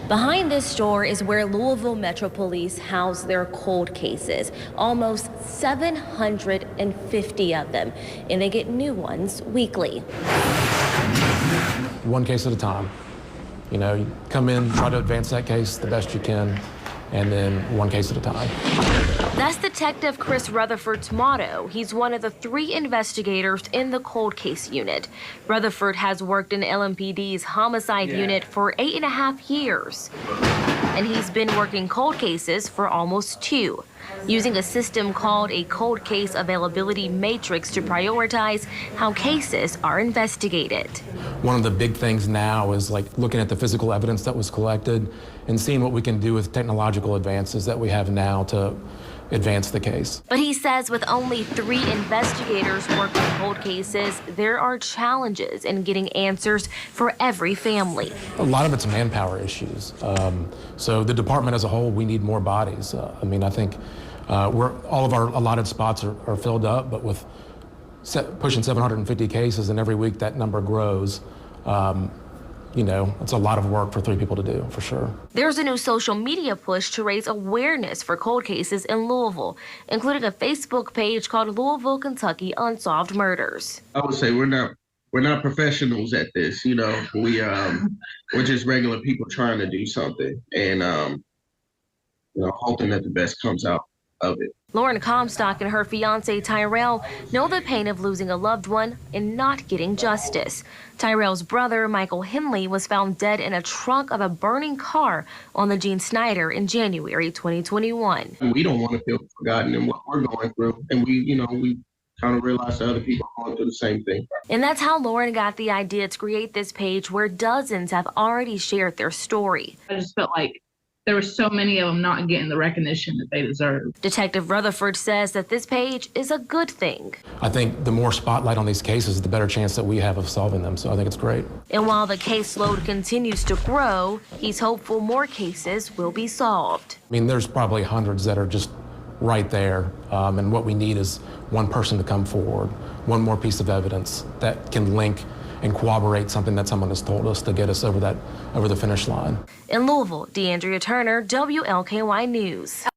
Behind this door is where Louisville Metro Police house their cold cases, almost 750 of them, and they get new ones weekly. One case at a time. You know, you come in, try to advance that case the best you can, and then one case at a time. That's Detective Chris Rutherford's motto. He's one of the 3 investigators in the cold case unit. Rutherford has worked in LMPD's homicide unit for 8.5 years. And he's been working cold cases for almost 2, using a system called a cold case availability matrix to prioritize how cases are investigated. One of the big things now is like looking at the physical evidence that was collected and seeing what we can do with technological advances that we have now to advance the case. But he says with only 3 investigators working cold cases, there are challenges in getting answers for every family. A lot of it's manpower issues. So the department as a whole, we need more bodies. I mean, I think all of our allotted spots are filled up, but with pushing 750 cases and every week that number grows, you know, it's a lot of work for 3 people to do, for sure. There's a new social media push to raise awareness for cold cases in Louisville, including a Facebook page called Louisville, Kentucky Unsolved Murders. I would say we're not professionals at this, you know. We're just regular people trying to do something and you know, hoping that the best comes out of it. Lauren Comstock and her fiance Tyrell know the pain of losing a loved one and not getting justice. Tyrell's brother, Michael Henley, was found dead in a trunk of a burning car on the Gene Snyder in January 2021. We don't want to feel forgotten in what we're going through, and we kind of realize that other people are going through the same thing. And that's how Lauren got the idea to create this page where dozens have already shared their story. I just felt like there were so many of them not getting the recognition that they deserve. Detective Rutherford says that this page is a good thing. I think the more spotlight on these cases, the better chance that we have of solving them. So I think it's great. And while the caseload continues to grow, he's hopeful more cases will be solved. I mean, there's probably hundreds that are just right there. And what we need is one person to come forward, one more piece of evidence that can link and corroborate something that someone has told us to get us over the finish line. In Louisville, DeAndrea Turner, WLKY News.